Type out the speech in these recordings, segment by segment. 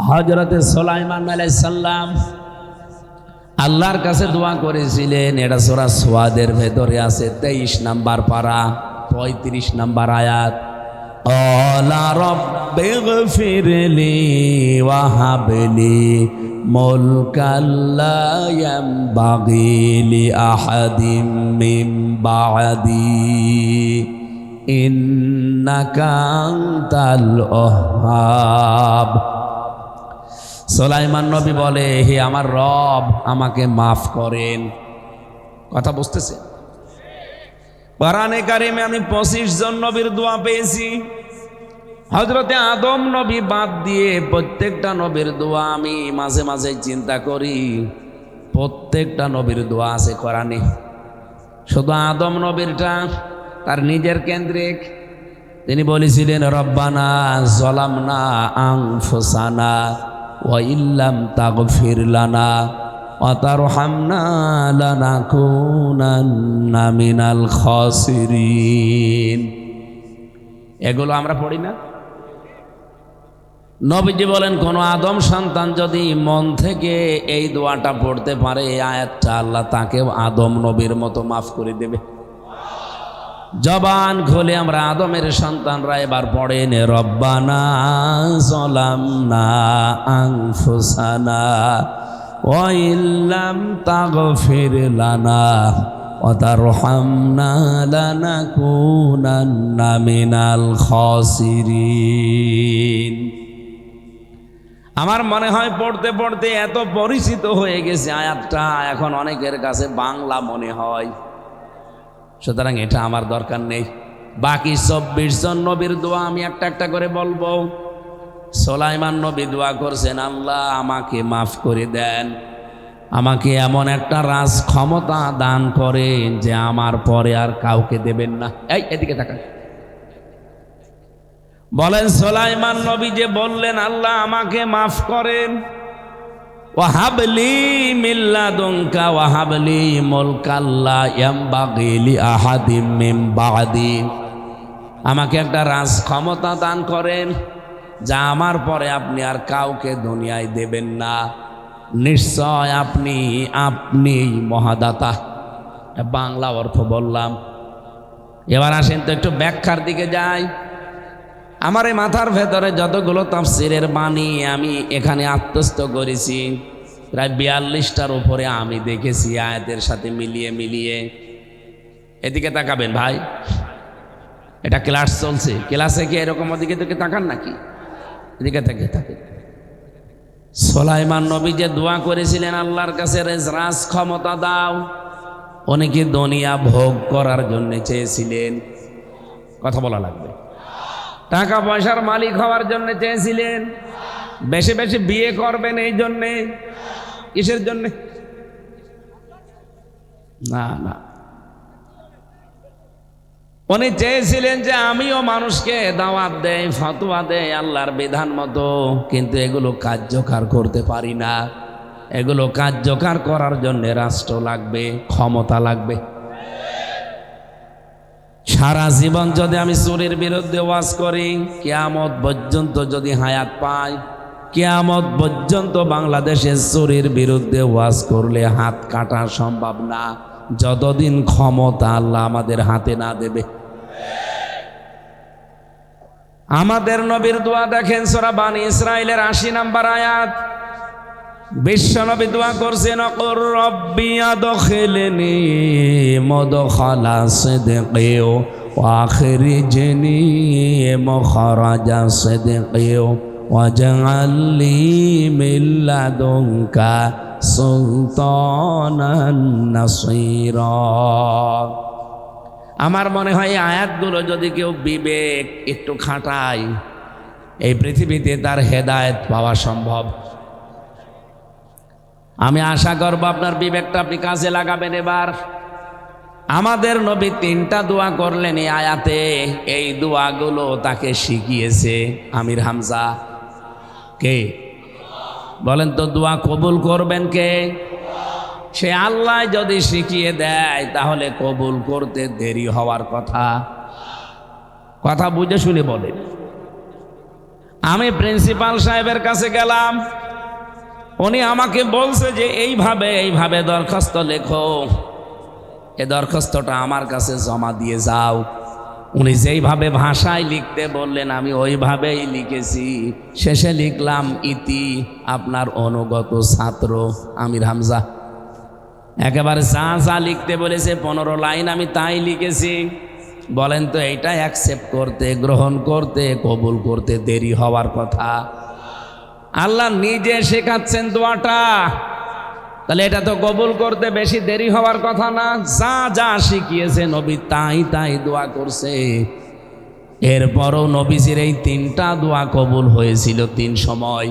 হযরতে সুলাইমান আলাইহিস সালাম আল্লাহর কাছে দোয়া করেছিলেন। এটা সূরা সুয়াদের ভেতরে আছে 23 নাম্বার পারা 35 নাম্বার আয়াত। ক্বালা রাব্বিগফিরলি ওয়া হাবলি মুলকান লা ইয়ানবাগি লি আহাদিম মিন বা'দি ইন্নাকা আনতাল ওয়াহ্হাব। সুলাইমান নবী বলে, হে আমার রব, আমাকে মাফ করেন। কথা বুঝতেছে? কোরআনে কারিমে আমি 25 জন নবীর দোয়া পেয়েছি। হযরতে আদম নবী বাদ দিয়ে প্রত্যেকটা নবীর দোয়া আমি মাঝে মাঝে চিন্তা করি। প্রত্যেকটা নবীর দোয়া আছে কোরআনে, শুধু আদম নবীরটা তার নিজের কেন্দ্রিক। তিনি বলেছিলেন, রব্বানা যালামনা আনফুসানা ওয়া ইল্লাম তাগফির লানা ওয়া তারহামনা লানাকুনান্না মিনাল খাসিরিন। এগুলো আমরা পড়ি না? নবীজি বলেন, কোন আদম সন্তান যদি মন থেকে এই দোয়াটা পড়তে পারে, এই আয়াতটা, আল্লাহ তাকে আদম নবীর মতো মাফ করে দেবে। জবান খুলে আমরা আদমের সন্তানরা এবার পড়েন, রব্বানা যালামনা আনফুসানা ওয়া ইল্লাম তাগফির লানা ওয়া তারহামনা লানাকুনান্না মিনাল খাসিরিন। আমার মনে হয় পড়তে পড়তে এত পরিচিত হয়ে গেছে আয়াতটা, এখন অনেকের কাছে বাংলা মনে হয়। সুতরাং এটা আমার দরকার নেই। বাকি 24 জন নবীর দোয়া আমি একটা একটা করে বলবো। সুলাইমান নবী দোয়া করছেন, আল্লাহ আমাকে মাফ করে দেন, আমাকে এমন একটা রাজ ক্ষমতা দান করেন যে আমার পরে আর কাউকে দেবেন না। এই এদিকে তাকান। বলেন, সুলাইমান নবী যে বললেন, আল্লাহ আমাকে মাফ করেন, ওয়াহাবলি মিন লাদুনকা ওয়াহাবলি মুলকান লা ইয়ানবাগি লি আহাদিম মিন বা'দি, আমাকে একটা রাজ ক্ষমতা দান করেন যা আমার পরে আপনি আর কাউকে দুনিয়ায় দেবেন না। নিশ্চয় আপনি মহাদাতা। বাংলা অর্থ বললাম। এবার আসেন তো একটু ব্যাখ্যার দিকে যাই। আমার এই মাথার ভেতরে যতগুলো তাফসীরের বাণী আমি এখানে আত্মস্থ করেছি, প্রায় 42টার উপরে আমি দেখেছি আয়াতের সাথে মিলিয়ে মিলিয়ে। এদিকে তাকাবেন ভাই, এটা ক্লাস চলছে। ক্লাসে কি এরকম ওদিকে দিকে তাকান নাকি? এদিকে থাকে। সুলাইমান নবী যে দোয়া করেছিলেন আল্লাহর কাছে, রাজ ক্ষমতা দাও, উনি কি দুনিয়া ভোগ করার জন্য চেয়েছিলেন? কথা বলা লাগবে। টাকা পয়সার মালিক হওয়ার জন্য চেয়েছিলেন? বেশি বেশি বিয়ে করবেন এই জন্যে? কিসের জন্যে? না, উনি চেয়েছিলেন যে আমিও মানুষকে দাওয়াত দেই, ফতোয়া দেই আল্লাহর বিধান মতো, কিন্তু এগুলো কার্যকর করতে পারি না। এগুলো কার্যকর করার জন্য রাষ্ট্র লাগবে, ক্ষমতা লাগবে। সারা জীবন যদি আমি চোরের বিরুদ্ধে ওয়াজ করি, কিয়ামত পর্যন্ত যদি হায়াত পাই, কিয়ামত পর্যন্ত বাংলাদেশে চোরের বিরুদ্ধে ওয়াজ করলে হাত কাটা সম্ভব না, যতদিন ক্ষমতা আল্লাহ আমাদের হাতে না দেবে। আমাদের নবীর দোয়া দেখেন, সূরা বানী ইসরাঈলের 80 নাম্বার আয়াত। বিশ্বনবী দোয়া করছেন, অকুর রব্বি আদখিলনি মুদখালা সিদকি ওয়া আখরিজনি মুখরাজা সিদকি ওয়াজআলনি মিন লাদুনকা সুলতানান নাসীরা। আমার মনে হয় এই আয়াতগুলো যদি কেউ বিবেক একটু খাটায়, এই পৃথিবীতে তার হেদায়েত পাওয়া সম্ভব। আমি আশা করব আপনার বিবেকটা আপনি কাজে লাগাবেন। এবার আমাদের নবী 3টা দোয়া করলেন এই আয়াতে। এই দোয়াগুলো তাকে শিখিয়েছে আমির হামজা। কে বলেন তো? দোয়া কবুল করবেন কে? সে আল্লাহ যদি শিখিয়ে দেয় তাহলে কবুল করতে দেরি হওয়ার কথা। কথা বুঝে শুনে বলেন। আমি প্রিন্সিপাল সাহেবের কাছে গেলাম, উনি আমাকে বলছে যে এইভাবে দরখাস্ত লেখো, এ দরখাস্তটা আমার কাছে জমা দিয়ে যাও। উনি যেইভাবে ভাষায় লিখতে বললেন আমি ওইভাবেই লিখেছি। শেষে লিখলাম ইতি আপনার অনুগত ছাত্র আমির হামজা। একেবারে যা লিখতে বলেছে 15 লাইন আমি তাই লিখেছি। বলেন তো এইটা অ্যাকসেপ্ট করতে, গ্রহণ করতে, কবুল করতে দেরি হওয়ার কথা? আল্লাহ নিজে শেখাচ্ছেন দোয়াটা, তাহলে এটা তো কবুল করতে বেশি দেরি হওয়ার কথা না। যা শিখিয়েছে নবী তাই দোয়া করছে। এরপরও নবীজির এই 3টা দোয়া কবুল হয়েছিল 3 সময়।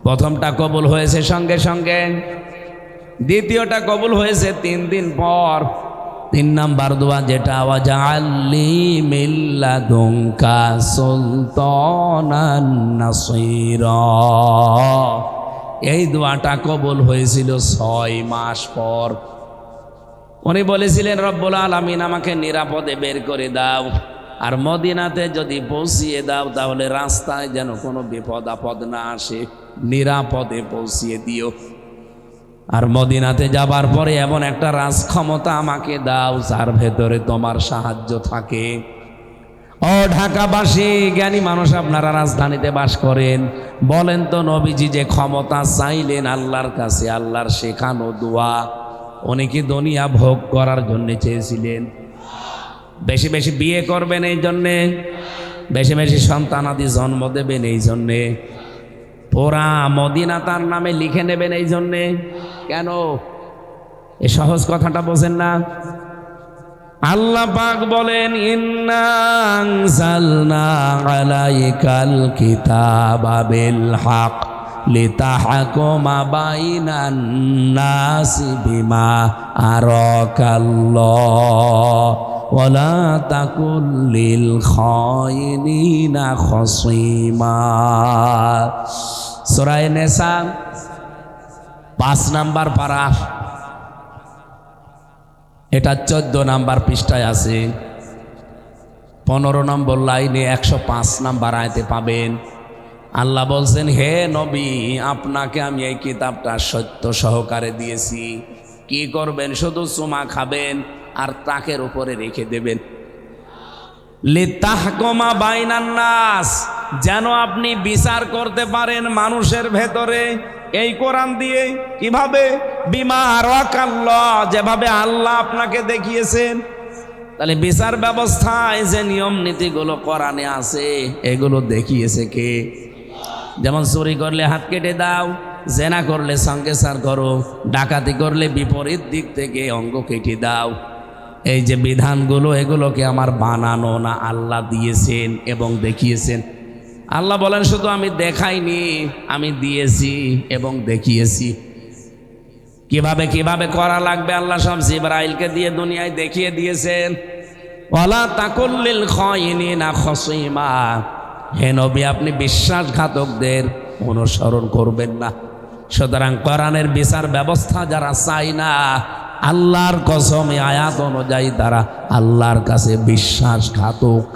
প্রথমটা কবুল হয়েছে সঙ্গে সঙ্গে, দ্বিতীয়টা কবুল হয়েছে 3 দিন পর। 3 নাম্বার দোয়া যেটা ওয়াজআলনি মিন লাদুনকা সুলতানান নাসীরা, এই দোয়াটা কবুল হয়েছিল 6 মাস পর। উনি বলেছিলেন রব্বুল আলামিন আমাকে নিরাপদে বের করে দাও, আর মদিনাতে যদি পৌঁছিয়ে দাও তাহলে রাস্তায় যেন কোনো বিপদ আপদ না আসে, নিরাপদে পৌঁছিয়ে দিও। আর মদিনাতে যাবার পরে এমন একটা রাজক্ষমতা আমাকে দাও যার ভেতরে তোমার সাহায্য থাকে। ও ঢাকাবাসী, জ্ঞানী মানুষ আপনারা রাজধানীতে বাস করেন, বলেন তো নবীজি যে ক্ষমতা চাইলেন আল্লাহর কাছে, আল্লাহর শেখানো দোয়া, উনি কি দুনিয়া ভোগ করার জন্য চেয়েছিলেন? বেশি বেশি বিয়ে করবেন এই জন্যে, বেশি বেশি সন্তানাদি জন্ম দেবেন এই জন্যে, পুরা মদিনা তার নামে লিখে নেবেন এই জন্যে? কেন? এই সহজ কথাটা বোঝেন না? আল্লাহ পাক বলেন ইন্না আনজালনা আলাইকাল কিতাবা বিল হক লিতাহকুমা বাইনান নাসি বিমা আরাকাল্লাহ ওয়ালা তাকুল লিল খায়িনিনা খাসীমা। সূরা নিসা 5 নাম্বার পারা, এটা 14 নাম্বার পৃষ্ঠায় আছে। 15 নম্বর লাইনে 105 নাম্বার আয়াতে পাবেন। আল্লাহ বলছেন হে নবী, আপনাকে আমি এই কিতাবটা সত্য সহকারে দিয়েছি। কি করবেন? শুধু চুমা খাবেন আর তাকের উপরে রেখে দেবেন। লিতাহকুমা বাইনান নাস, যেন আপনি বিচার করতে পারেন মানুষের ভেতরে এই কোরআন দিয়ে। কিভাবে? বিমা আরাকাল্লাহ, যেভাবে আল্লাহ আপনাকে দেখিয়েছেন। তাহলে বিচার ব্যবস্থায় যে নিয়ম নীতিগুলো কোরআনে আছে এগুলো দেখিয়েছে কে? যেমন চুরি করলে হাত কেটে দাও, জেনা করলে সঙ্গে সার করো, ডাকাতি করলে বিপরীত দিক থেকে অঙ্গ কেটে দাও। এই যে বিধানগুলো, এগুলোকে আমার বানানো না, আল্লাহ দিয়েছেন এবং দেখিয়েছেন। আল্লাহ বলেন শুধু আমি দেখাইনি, আমি দিয়েছি এবং দেখিয়েছি। কিভাবে কিভাবে করা লাগবে আল্লাহ সব জিবরাইলকে দিয়ে দুনিয়ায় দেখিয়ে দিয়েছেন। ওয়ালা তাকুল লিল খায়িনিনা খাসীমা, হে নবী আপনি বিশ্বাসঘাতকদের অনুসরণ করবেন না। সুতরাং কোরআনের বিচার ব্যবস্থা যারা চায় না, আল্লাহর কসম এই আয়াত অনুযায়ী তারা আল্লাহর কাছে বিশ্বাসঘাতক।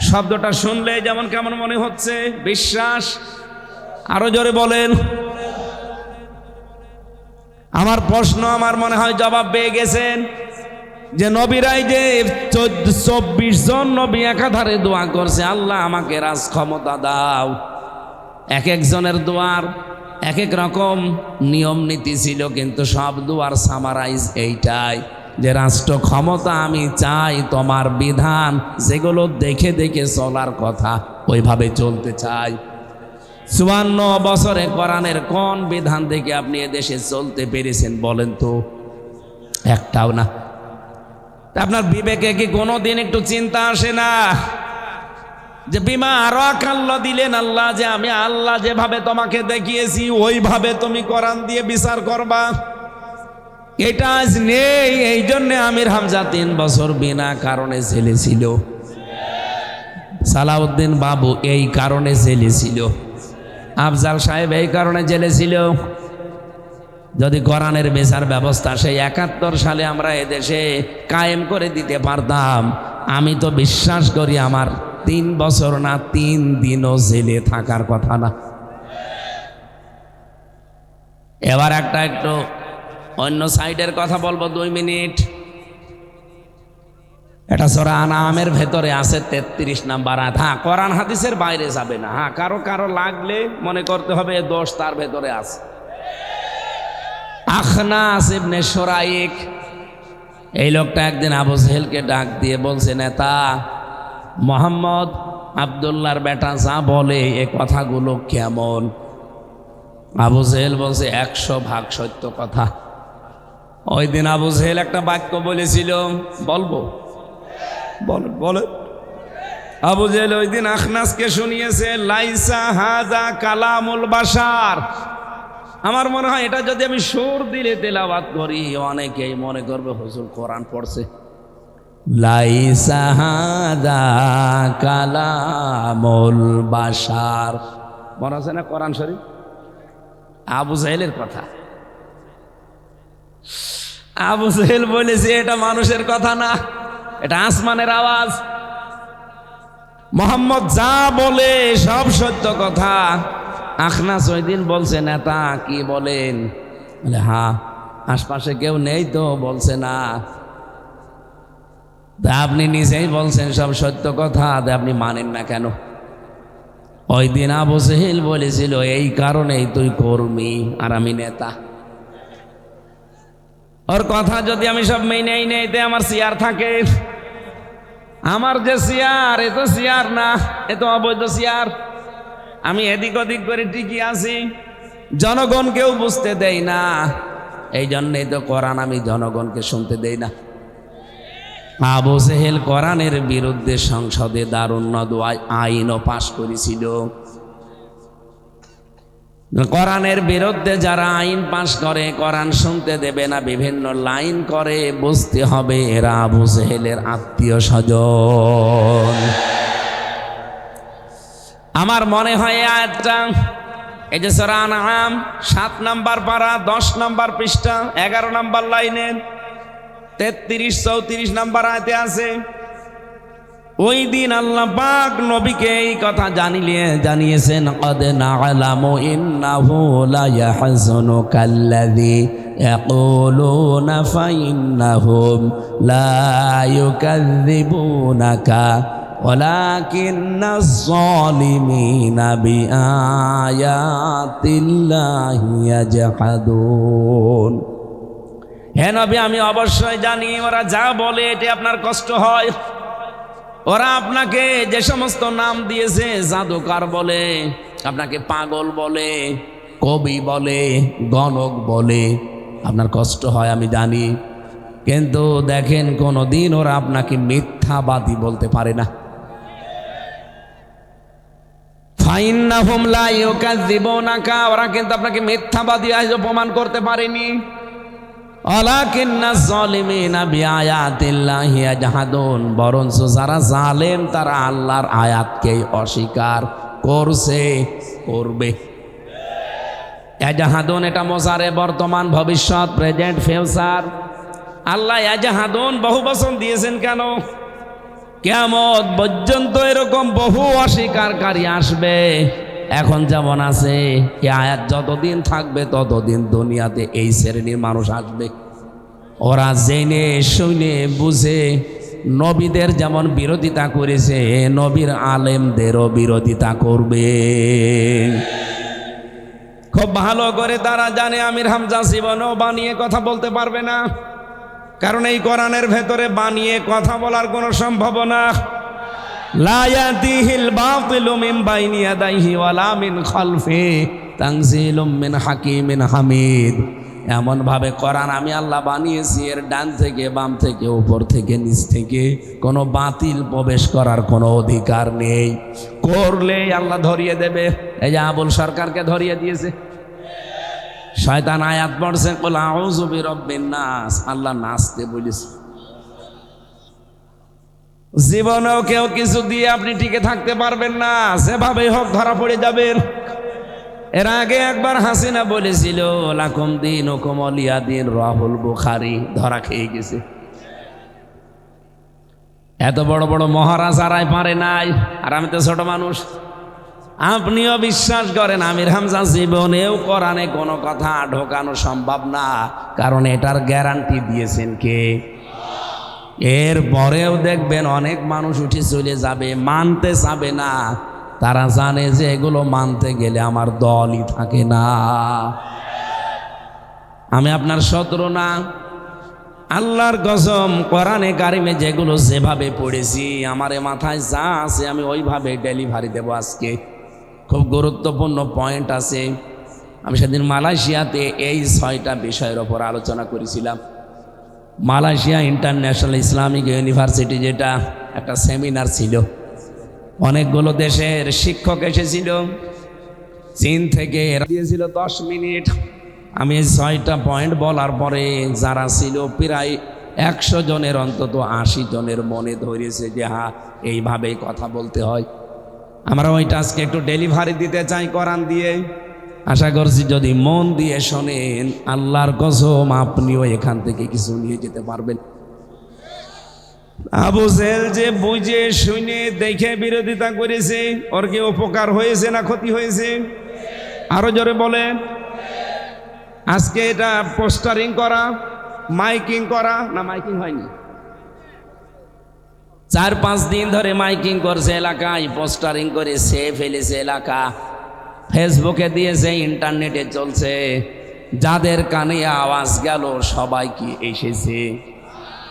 শব্দটা শুনলে যেমন কেমন মনে হচ্ছে? বিশ্বাস। আরো জোরে বলেন। আমার প্রশ্ন আমার মনে হয় জবাব পেয়ে গেছেন যে নবীরাই যে 24 জন নবী একাধারে দোয়া করছে, আল্লাহ আমাকে রাজ ক্ষমতা দাও। এক একজনের দোয়ার এক এক রকম নিয়ম নীতি ছিল, কিন্তু সব দোয়ার সামারাইজ এইটাই যে রাষ্ট্র ক্ষমতা আমি চাই, তোমার বিধান যেগুলো দেখে দেখে চলার কথা ওইভাবে চলতে চাই। 54 বছরে কোরআনের কোন বিধান দেখে আপনি এদেশে চলতে পেরেছেন বলেন তো? একটাও না। আপনার বিবেকে কি কোনোদিন একটু চিন্তা আসে না যে বিমা আরাকাল্লাহ দিলেন আল্লাহ, যে আমি আল্লাহ যেভাবে তোমাকে দেখিয়েছি ওইভাবে তুমি কোরআন দিয়ে বিচার করবা? এটা আজ নেই। এই জন্যে আমির হামজা 3 বছর বিনা কারণে জেলে ছিল। সালাউদ্দিন বাবু এই কারণে জেলে ছিল। আফজাল সাহেব এই কারণে জেলে ছিল। যদি কোরআনের বিচার ব্যবস্থা সেই 71 সালে আমরা এদেশে কায়েম করে দিতে পারতাম, আমি তো বিশ্বাস করি আমার 3 বছর না 3 দিনও জেলে থাকার কথা না। এবার একটু অন্য সাইডের কথা বলবো 2 মিনিট। এটা সূরা আনআমের ভেতরে আছে 33 নাম্বার আয়াত। হ্যাঁ, কোরআন হাদিসের বাইরে যাবে না। হ্যাঁ, কারো লাগলে মনে করতে হবে দোষ তার ভেতরে আছে। আখনাস ইবনে শুরাইক, এই লোকটা একদিন আবু জেহেলকে ডাক দিয়ে বলছে, নেতা মোহাম্মদ আব্দুল্লাহর বেটা যা বলে এ কথাগুলো কেমন? আবু জেহেল বলছে 100% সত্য কথা। ওই দিন আবু জেহেল একটা বাক্য বলেছিল, বলবো? বলে আবু জেহেল ওই দিন আখনাসকে শুনিয়েছে, লাইসা হাযা কালামুল বাশার। আমার মনে হয় এটা যদি আমি সুর দিলে তেলাওয়াত করি অনেকেই মনে করবে হুজুর কোরআন পড়ছে। লাইসা হাযা কালামুল বাশার, মনে আছে না কোরআন শরীফ? আবু জেহেলের কথা। আবু জেহেল বলেছে এটা মানুষের কথা না, এটা আসমানের আওয়াজ। মোহাম্মদ যা বলে সব সত্য কথা। আখনাস ওই দিন বলছে, নেতা কি বলেন? বলে হ্যাঁ, আশপাশে কেউ নেই তো? বলছে না। আপনি নিজেই বলছেন সব সত্য কথা, আপনি মানেন না কেন? ওই দিন আবু জেহেল বলেছিল এই কারণেই তুই কর্মী আর আমি নেতা। ওর কথা যদি আমি সব মেনেই নেই তে আমার চেয়ার থাকে। আমার যে চেয়ার, এ তো চেয়ার না, এ তো অবৈধ চেয়ার। আমি এদিক ওদিক করে টিকি আছি, জনগণকেও বুঝতে দেই না। এই জন্যই তো কোরআন আমি জনগণকে শুনতে দেই না। আবু জেহেল কোরআনের বিরুদ্ধে সংসদে দারুণ আইনও পাশ করেছিল। কোরআনের বিরুদ্ধে যারা আইন পাশ করে, কোরআন শুনতে দেবে না, বিভিন্ন লাইন করে, বুঝতে হবে এরা আবু জেহেলের আত্মীয় স্বজন। আমার মনে হয় আয়াতটা, এই যে সূরা আনআম 7 নাম্বার পারা 10 নাম্বার পৃষ্ঠা 11 নাম্বার লাইনে 33-34 নাম্বার আয়াতে আছে। ওই দিন আল্লাহ পাক নবীকে এই কথা জানিয়েছেন, কদ না'লামু ইন্নাহু লা ইয়াহযুনুকাল্লাযী ইয়াকুলুনা ফাইন্নাহুম লা ইউকাযযিবুনাকা ওয়ালাকিন্নাজ যালিমিনা বিআয়াতিল্লাহি ইয়াজহাদুন। হে নবী, আমি অবশ্যই জানি ওরা যা বলে এতে আপনার কষ্ট হয়। ওরা আপনাকে যে সমস্ত নাম দিয়েছে, জাদুকর বলে, আপনাকে পাগল বলে, কবি বলে, গণক বলে, আপনার কষ্ট হয় আমি জানি। কিন্তু দেখেন কোনদিন ওরা আপনাকে মিথ্যাবাদী বলতে পারে না। ফাইন্নাহুম লা ইউকাযযিবুনাকা, ওরা কিন্তু আপনাকে মিথ্যাবাদী আজও প্রমাণ করতে পারেনি। ওয়ালাকিন্নাজ যালিমিনা বিআয়াতিল্লাহি ইয়াজহাদুন, বরঞ্চ যারা জালেম তারা আল্লাহর আয়াতকে অস্বীকার করছে, করবে। ইয়াজহাদুন এটা মোজারে, বর্তমান, ভবিষ্যৎ, প্রেজেন্ট, ফিউচার। আল্লাহ ইয়াজহাদুন বহু বচন দিয়েছেন কেন? কিয়ামত পর্যন্ত এরকম বহু অস্বীকারী আসবে। এখন যেমন আছে, এই আয়াত যতদিন থাকবে ততদিন দুনিয়াতে এই শ্রেণীর মানুষ আসবে। ওরা জেনে শুনে বুঝে নবীদের যেমন বিরোধিতা করেছে, নবীর আলেমদেরও বিরোধিতা করবে। খুব ভালো করে তারা জানে আমির হামজা জীবনেও বানিয়ে কথা বলতে পারবে না, কারণ এই কোরআনের ভেতরে বানিয়ে কথা বলার কোনো সম্ভাবনা। লা ইয়াতিহিল বাতিলু মিন বাইনি ইয়াদাইহি ওয়ালা মিন খালফিহি তানজিলুম মিন হাকিমিন হামিদ। এমন ভাবে কোরআন আমি আল্লাহ বানিয়েছি, এর ডান থেকে, বাম থেকে, উপর থেকে, নিচ থেকে কোনো বাতিল প্রবেশ করার কোনো অধিকার নেই। করলেই আল্লাহ ধরিয়ে দেবে। এই যে আবুল সরকারকে ধরিয়ে দিয়েছে, শয়তান আয়াত পড়ছে, কুল আউযু বিরাব্বিন নাস, আল্লাহ নাচতে বলেছে। জীবনেও কেউ কিছু দিয়ে আপনি টিকে থাকতে পারবেন না, যেভাবে হোক ধরা পড়ে যাবেন। এর আগে একবার হাসিনা বলেছিল লাকুম দীনুকুম ওয়ালিয়া দীন, রাহুল বুখারী ধরা খেয়ে গেছে। এত বড় বড় মহারাজারাই পারে নাই, আর আমি তো ছোট মানুষ। আপনিও বিশ্বাস করেন আমির হামজা জীবনেও কোরআনে কোনো কথা ঢোকানো সম্ভব না, কারণ এটার গ্যারান্টি দিয়েছেন কে? এর পরেও দেখবেন অনেক মানুষ উঠে চলে যাবে, মানতে চাবে না। তারা জানে যে এগুলো মানতে গেলে আমার দলই থাকে না। আমি আপনার শত্রু না। আল্লাহর কসম, কোরআনে কারিমে যেগুলো যেভাবে পড়েছি আমার মাথায় যা আছে আমি ওইভাবে ডেলিভারি দেব। আজকে খুব গুরুত্বপূর্ণ পয়েন্ট আছে। আমি সেদিন মালয়েশিয়াতে এই 6টা বিষয়ের ওপর আলোচনা করেছিলাম। মালয়েশিয়া ইন্টারন্যাশনাল ইসলামিক ইউনিভার্সিটি, যেটা একটা সেমিনার ছিল, অনেকগুলো দেশের শিক্ষক এসেছিল। চীন থেকে দিয়েছিল 10 মিনিট। আমি এই 6টা পয়েন্ট বলার পরে যারা ছিল প্রায় 100 জনের অন্তত 80 জনের মনে ধরেছে যে হ্যাঁ, এইভাবেই কথা বলতে হয়। আমরা ওইটা আজকে একটু ডেলিভারি দিতে চাই কোরআন দিয়ে। আশা করছি যদি মন দিয়ে শোনেন, আল্লাহর কসম আপনিও এখান থেকে কিছু নিয়ে যেতে পারবেন। আবু জেহেল যে বুঝে শুনে দেখে বিরোধিতা করেছে, ওর কি উপকার হয়েছে না ক্ষতি হয়েছে? আরো জোরে বলেন। আজকে এটা পোস্টারিং করা, মাইকিং করা, না মাইকিং হয়নি, 4-5 দিন ধরে মাইকিং করছে এলাকায়, পোস্টারিং করে সে ফেলেছে এলাকা, ফেসবুকে দিয়েছে, ইন্টারনেটে চলছে। যাদের কানে আওয়াজ গেল সবাই কি এসেছে?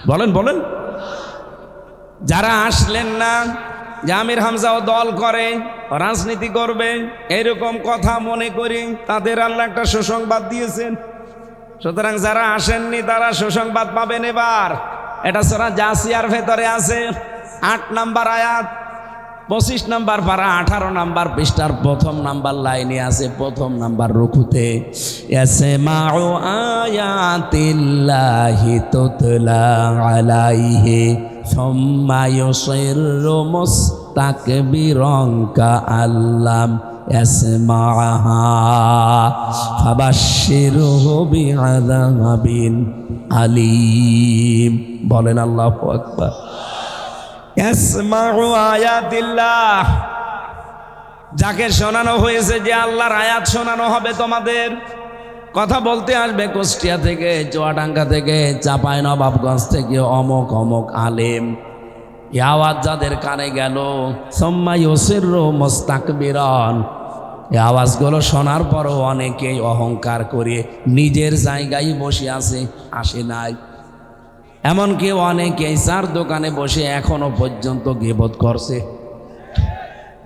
বলেন বলেন। যারা আসলেন না, যে আমির হামজাও দল করে, রাজনীতি করবে, এরকম কথা মনে করি, তাদের আল্লাহ একটা সুসংবাদ দিয়েছেন। সুতরাং যারা আসেননি তারা সুসংবাদ পাবেন এবার। এটা সূরা জাসিয়ার ভেতরে আছে, 8 নম্বর আয়াত, 25 নম্বর পারা, 18 নম্বর পৃষ্ঠার 1ম নাম্বার লাইনে আছে, 1ম নাম্বার রুকুতে, ইয়াসমাউ আয়াতিল্লাহি তুতলা আলাইহি সুম্মা ইউসিরু মুস্তাকবিরান কাআল্লাম ইয়াসমাআহা ফাবাশশিরহু বিআযাবিন আলীম। বলেন আল্লাহু আকবার। ইয়াসমাউ আয়াতিল্লাহ, যাকে শোনানো হয়েছে যে আল্লাহর আয়াত শোনানো হবে তোমাদের। কথা বলতে আসবে কুষ্টিয়া থেকে, চুয়াডাঙ্গা থেকে, চাঁপাইনবাবগঞ্জ থেকে, অমক অমক আলেম। এই আওয়াজ যাদের কানে গেল, সুম্মা ইউসিরু মুস্তাকবিরান, এই আওয়াজগুলো শোনার পরও অনেকেই অহংকার করে নিজের জায়গায় বসে আছে, আসে নাই। এমনকি অনেকেই চার দোকানে বসে এখনো পর্যন্ত গীবত করছে।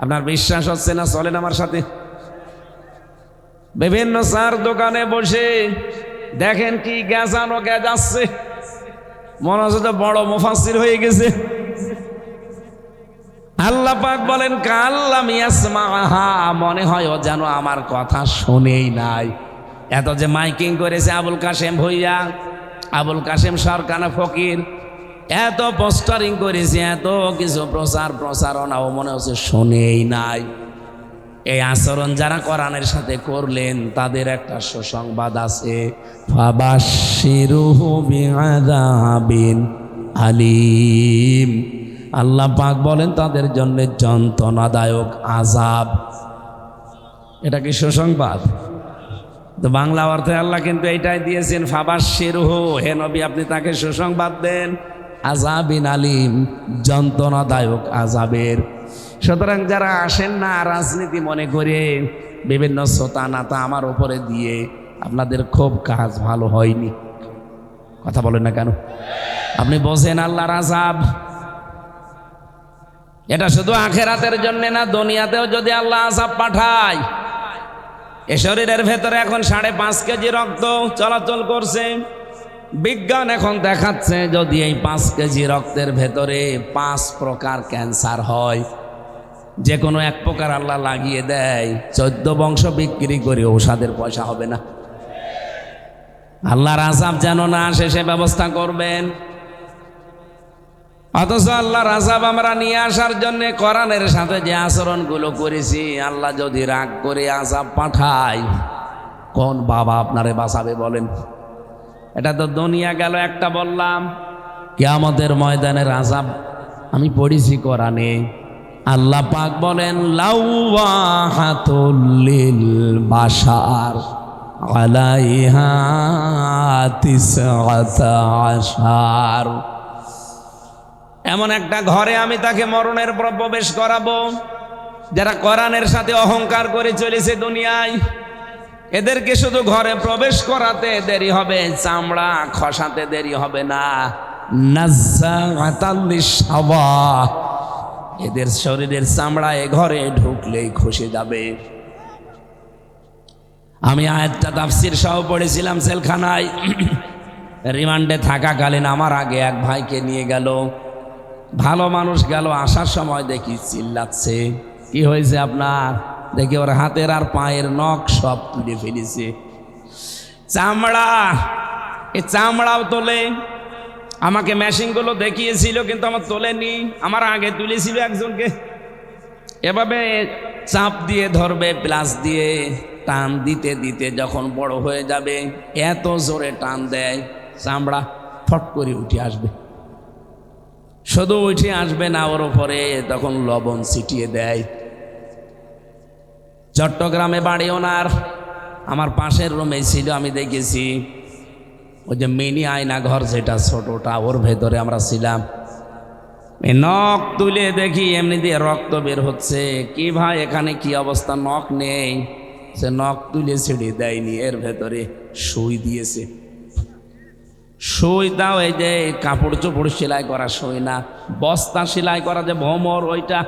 আপনার বিশ্বাস হচ্ছে না? চলেন আমার সাথে। বিভিন্ন চার দোকানে বসে দেখেন কি গেজানো গেজাচ্ছে, মনে হচ্ছে তো বড় মুফাসসির হয়ে গেছে। আল্লাহ পাক বলেন কাল্লাম ইয়াসমাআহা, মনে হয় ও যেন আমার কথা শোনেই নাই। এত যে মাইকিং করেছে আবুল কাশেম ভুইয়া, আবুল কাশেম সরকানা ফকির, এত পোস্টারিং করেছে, এত কিছু প্রচারণা, ও মনে হচ্ছে শোনেই নাই। এই আচরণ যারা কোরআনের সাথে করলেন তাদের একটা সুসংবাদ আছে, ফাবাশশিরহু বিআযাবিন আলীম। আল্লাহ পাক বলেন তাদের জন্য যন্ত্রণাদায়ক আযাব। এটা কি সুসংবাদ? তো বাংলা অর্থে আল্লাহ কিন্তু এইটাই দিয়েছেন, ফাবাশশিরহু, হে নবী আপনি তাকে সুসংবাদ দেন, আযাবিন আলীম, যন্ত্রণাদায়ক আযাবের। সুতরাং যারা আসেন না রাজনীতি মনে করে বিভিন্ন শ্রোতা নাতা আমার উপরে দিয়ে, আপনাদের খুব কাজ ভালো হয়নি। কথা বলেন না কেন? আপনি বোঝেন আল্লাহর আযাব, এটা শুধু আখেরাতের জন্য না, দুনিয়াতেও যদি আল্লাহ আযাব পাঠায়। এ শরীরের ভেতরে এখন 5.5 কেজি রক্ত চলাচল করছে। বিজ্ঞান এখন দেখাচ্ছে যদি এই 5 কেজি রক্তের ভেতরে 5 প্রকার ক্যান্সার হয়, যে কোনো এক প্রকার আল্লাহ লাগিয়ে দেয়, 14 বংশ বিক্রি করে ঔষধের পয়সা হবে না। আল্লাহর আযাব যেন না আসে সে ব্যবস্থা করবেন। অথচ আল্লাহর আযাব আমরা নিয়ে আসার জন্য কোরআনের সাথে যে আচরণগুলো করেছি, আল্লাহ যদি রাগ করে আযাব পাঠায়, কোন বাবা আপনারে বাঁচাবে বলেন? এটা তো দুনিয়া গেল একটা বললাম, কিয়ামতের ময়দানের আযাব আমি পড়েছি কোরআনে, আল্লাহ পাক বলেন লাওয়াহাতুল লিল বাশার আলাইহা 19। এমন একটা ঘরে আমি তাকে মরণের পর প্রবেশ করাবো, যারা কোরআনের সাথে অহংকার করে চলেছে দুনিয়ায়, এদেরকে শুধু ঘরে প্রবেশ করাতে দেরি হবে, চামড়া খসাতে দেরি হবে না। নাজ্জাআতাল লিশাওয়া, এদের শরীরের চামড়া এ ঘরে ঢুকলেই খসে যাবে। আমি আয়াতটা তাফসীর সহ পড়েছিলাম জেলখানায়। রিমান্ডে থাকাকালীন আমার আগে এক ভাইকে নিয়ে গেল, ভালো মানুষ গেল, আসার সময় দেখি চিল্লাচ্ছে, কি হয়েছে আপনার? দেখি ওর হাতের আর পায়ের নখ সব তুলে ফেলেছে, চামড়া, এই চামড়াও তোলে। আমাকে মেশিনগুলো দেখিয়েছিল কিন্তু আমার তোলেনি, আমার আগে তুলেছিল একজনকে। এভাবে চাপ দিয়ে ধরবে, প্লাস দিয়ে টান দিতে দিতে যখন বড় হয়ে যাবে, এত জোরে টান দেয় চামড়া ফট করে উঠে আসবে। শুধু উঠে আসবে না, ওর উপরে তখন লবণ ছিটিয়ে দেয়। চট্টগ্রামে বাড়ি ওনার, আমার পাশের রুমে ছিল, আমি দেখেছি। ওই যে মিনি আয়না ঘর যেটা ছোটটা, ওর ভেতরে আমরা ছিলাম। নখ তুলে দেখি এমনি দিয়ে রক্ত বের হচ্ছে। কি ভাই এখানে কি অবস্থা? নখ নেই। সে নখ তুলে ছিঁড়ে দেয়নি, এর ভেতরে সুই দিয়েছে। সুই দাও, এই যে কাপড় চোপড় সেলাই করা সুই না, বস্তা সেলাই করা যে ভোমর, ওইটা।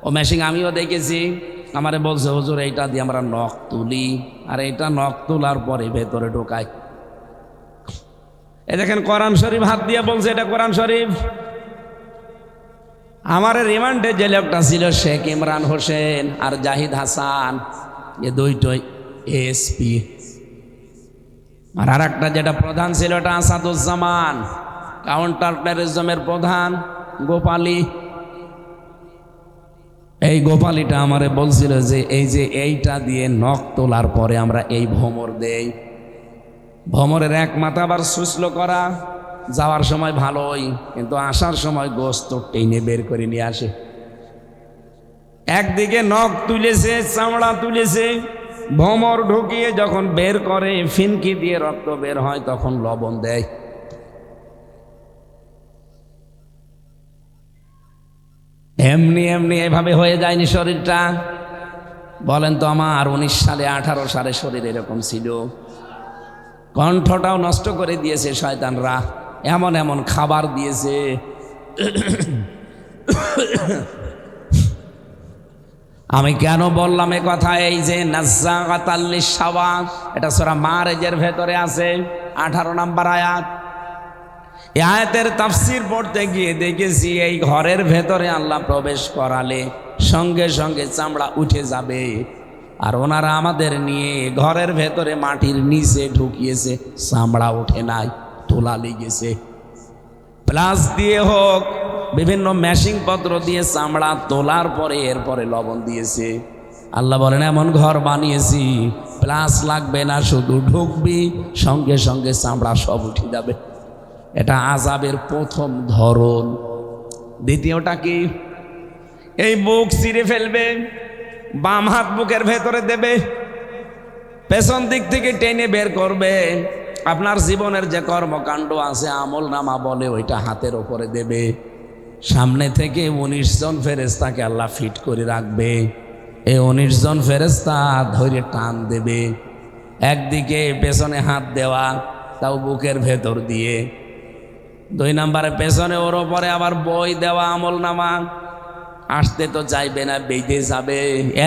ও মেশিন আমিও দেখেছি। আমারে বলছে হুজুর এইটা দিয়ে আমরা নখ তুলি, আর এইটা নখ তোলার পরে ভেতরে ঢোকাই। এই দেখেন কোরআন শরীফ হাত দিয়ে বলছে এটা কোরআন শরীফ। আমার রিমান্ডে যে লোকটা ছিল শেখ ইমরান হোসেন আর জাহিদ হাসান, এ দুইটাই এসপি। আর একটা যেটা প্রধান ছিল ওটা আসাদুজ্জামান, কাউন্টার টেররিজমের প্রধান গোপালী। এই গোপালীটা আমারে বলছিল যে এই যে এইটা দিয়ে নখ তোলার পরে আমরা এই ভোমর দেই। ভোমরের এক মাথা আবার সুসলো করা, যাওয়ার সময় ভালোই, কিন্তু আসার সময় গোস্ত টেনে বের করে নিয়ে আসে। একদিকে নখ তুলেছে, চামড়া তুলেছে, ভোমর ঢুকিয়ে যখন বের করে ফিনকি দিয়ে রক্ত বের হয় তখন লবণ দেয়। এমনি এমনি এভাবে হয়ে যায়নি শরীরটা। বলেন তো, আমার 19 সালে 18 সালে শরীর এরকম ছিল। কণ্ঠটাও নষ্ট করে দিয়েছে শয়তানরা, এমন এমন খাবার দিয়েছে। আমি কেন বললাম এ কথা? এই যে নাজ্জাআতাল লিশাওয়া, এটা সূরা মারেজের ভেতরে আছে, 18 নম্বর আয়াত। এই আয়াতের তাফসীর পড়তে গিয়ে দেখেছি এই ঘরের ভেতরে আল্লাহ প্রবেশ করালে সঙ্গে সঙ্গে চামড়া উঠে যাবে। আর ওনারা আমাদের নিয়ে ঘরের ভেতরে মাটির নিচে ঢুকিয়েছে, চামড়া ওঠে নাই, তোলা লেগেছে। প্লাস দিয়ে হোক, বিভিন্ন মেশিন পত্র দিয়ে চামড়া তোলার পরে এরপরে লবণ দিয়েছে। আল্লাহ বলেন এমন ঘর বানিয়েছি, প্লাস লাগবে না, শুধু ঢুকবি সঙ্গে সঙ্গে চামড়া সব উঠে যাবে। এটা আযাবের প্রথম ধরন। দ্বিতীয়টা কি? এই বুক চিরে ফেলবে, বাম হাত বুকের ভেতরে দেবে, পেছন দিক থেকে টেনে বের করবে। আপনার জীবনের যে কর্মকাণ্ড আছে, আমল নামা বলে, ওইটা হাতের ওপরে দেবে। সামনে থেকে 19 জন ফেরেশতাকে আল্লাহ ফিট করে রাখবে। এই 19 জন ফেরেশতা ধরে টান দেবে। একদিকে পেছনে হাত দেওয়া, তাও বুকের ভেতর দিয়ে। 2 নম্বরে পেছনে ওর ওপরে আবার বই দেওয়া, আমল নামা। আসতে তো চাইবে না, বেঁধে যাবে,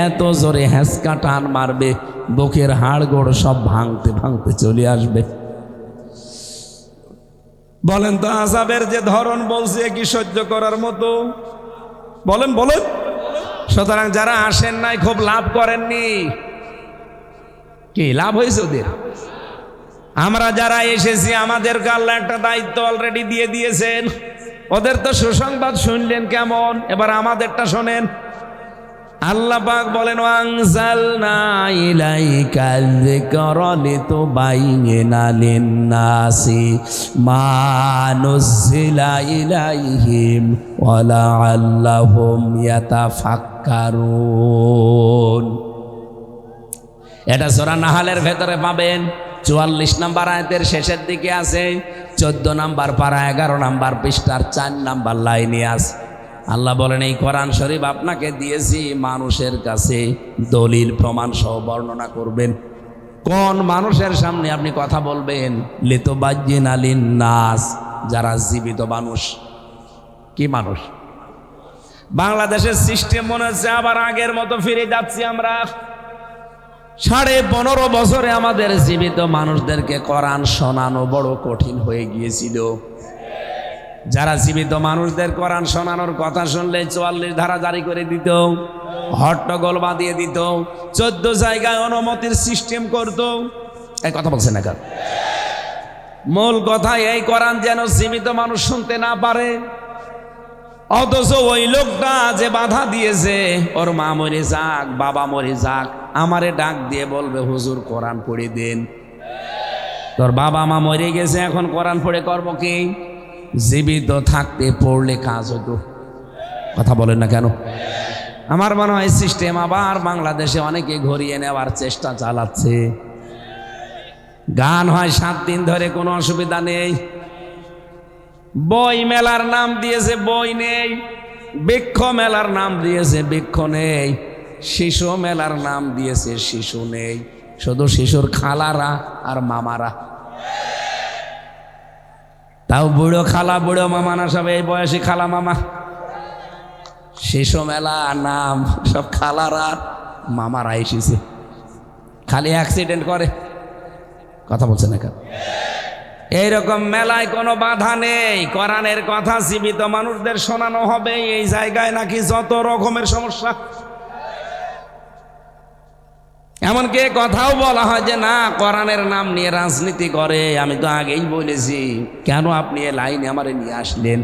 এত জোরে হ্যাঁচকা টান মারবে, বুকের হাড় গোড় সব ভাঙতে ভাঙতে চলে আসবে। বলেন তো, আযাবের যে ধরন বলছে কি সহ্য করার মতো? বলেন বলেন। সুতরাং যারা আসেন নাই খুব লাভ করেননি। কি লাভ হয়েছে ওদের? আমরা যারা এসেছি আমাদেরকে আল্লাহ একটা দায়িত্ব অলরেডি দিয়ে দিয়েছেন। ওদের তো সুসংবাদ শুনলেন কেমন, এবার আমাদেরটা শোনেন। আল্লাহ পাক বলেন আনজালনা ইলাইকা যিকরা লিতুবাইয়িনা লিন-নাসি মা নুজিলা ইলাইহিম ওয়া লাআল্লাহুম ইয়াতাফাক্কারুন। এটা সূরা নাহলের ভেতরে পাবেন 44 নম্বর আয়াতের শেষের দিকে আছে, 14 নম্বর পারা 11 নম্বর পৃষ্ঠার 4 নম্বর লাইনে আছে। আল্লাহ বলেন এই কোরআন শরীফ আপনাকে দিয়েছি মানুষের কাছে দলিল প্রমাণ সহ বর্ণনা করবেন। কোন মানুষের সামনে আপনি কথা বলবেন? লিতুবাইয়িনা লিন-নাস, যারা জীবিত মানুষ। কি মানুষ? বাংলাদেশের সিস্টেম মনে হচ্ছে আবার আগের মতো ফিরে যাচ্ছি আমরা। 15.5 বছরে আমাদের জীবিত মানুষদেরকে কোরআন শোনানো বড় কঠিন হয়ে গিয়েছিল। যারা জীবিত মানুষদের কোরআন শোনানোর কথা শুনলে 44 ধারা জারি করে দিত, হট্টগোল বাঁধিয়ে দিত, 14 জায়গায় অনুমতির সিস্টেম করত। এই কথা বলছে না কার? মূল কথা এই কোরআন যেন জীবিত মানুষ শুনতে না পারে। অথচ ওই লোকটা যে বাধা দিয়েছে, ওর মা মরে যাক, বাবা মরে যাক, আমারে ডাক দিয়ে বলবে হুজুর কোরআন পড়ে দেন। তোর বাবা মা মরে গেছে, এখন কোরআন পড়ে করবো কি? জীবিত থাকতে পড়লে কাজ হতো। কথা বলেন না কেন? আমার মনে হয় সিস্টেম আবার বাংলাদেশে অনেকে ঘুরিয়ে নেওয়ার চেষ্টা চালাচ্ছে। গান হয় 7 দিন ধরে, কোনো অসুবিধা নেই। বই মেলার নাম দিয়েছে বই নেই, বৃক্ষ মেলার নাম দিয়েছে বৃক্ষ নেই, শিশু মেলার নাম দিয়েছে শিশু নেই, শুধু শিশুর খালারা আর মামারা। তাও বুড়ো খালা বুড়ো মামা না, সব এই বয়সী খালা মামা। শিশু মেলা নাম সব খালারা মামারা এসেছে, খালি অ্যাক্সিডেন্ট করে। কথা বলছে না কেন? এইরকম মেলায় কোনো বাধা নেই, কোরআনের কথা জীবিত মানুষদের শোনানো হবে। এই জায়গায় নাকি যত রকমের সমস্যা, এমনকি কথাও বলা হয় যে না, কোরআনের নাম নিয়ে রাজনীতি করে। আমি তো আগেই বলেছি, কেন আপনি এ লাইনে আমারে নিয়ে আসলেন?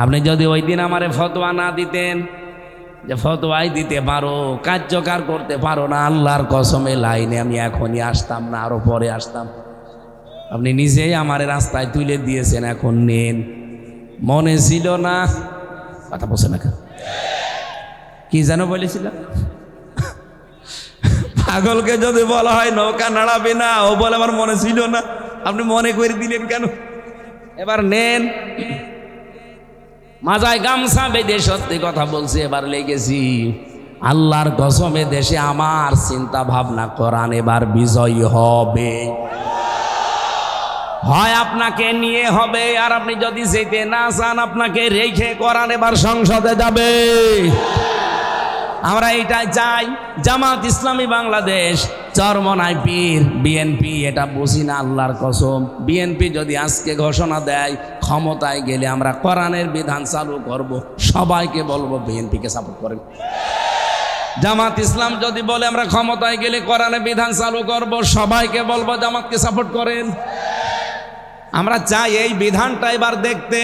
আপনি যদি ওই দিন আমারে ফতোয়া না দিতেন যে ফতোয়াই দিতে পারো, কার্যকর করতে পারো না, আল্লাহর কসমে লাইনে আমি এখনই আসতাম না, আরো পরে আসতাম। আপনি নিজেই আমারে রাস্তায় তুলে দিয়েছেন, এখন নেন। মনে ছিল না? কথা বলছে না? কি যেন বলেছিলাম? পাগলকে যদি বলা হয় নৌকা নাড়াবে না, ও বলে আমার মনে ছিল না। আপনি মনে করে দিলেন কেন? এবার নেন। মাজায় গামছা বেঁধে সত্যি কথা বলছি, এবার লেগেছি। আল্লাহর কসমে দেশে আমার চিন্তা ভাবনা কোরআন এবার বিজয়ী হবে। হয় আপনাকে নিয়ে হবে, আর আপনি যদি যেতে না চান আপনাকে রেখে কোরআন এবার সংসদে যাবে। আমরা এটাই চাই। জামাত ইসলামী বাংলাদেশ, চরমনাই পীর, বিএনপি, এটা বুঝি না আল্লাহর কসম। বিএনপি যদি আজকে ঘোষণা দেয় ক্ষমতায় গেলে আমরা কোরআনের বিধান চালু করব, সবাইকে বলবো বিএনপিকে সাপোর্ট করেন। জামাত ইসলাম যদি বলে আমরা ক্ষমতায় গেলে কোরআনের বিধান চালু করব, সবাইকে বলবো জামাতকে সাপোর্ট করেন। আমরা চাই এই বিধানটা এবার দেখতে।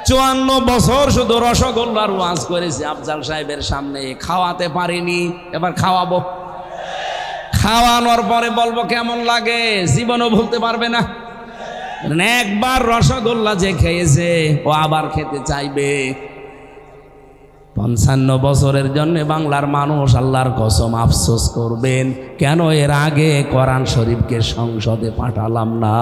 54 বছর শুধু রসগোল্লার ওয়াজ করেছি আফজাল সাহেবের সামনে, খাওয়াতে পারিনি, এবার খাওয়াবো। খাওয়ানোর পরে বলবো কেমন লাগে, জীবনও ভুলতে পারবে না। একবার রসগোল্লা যে খেয়েছে ও আবার খেতে চাইবে। 55 বছরের জন্য বাংলার মানুষ আল্লাহর কসম আফসোস করবেন, কেন এর আগে কোরআন শরীফকে সংসদে পাঠালাম না।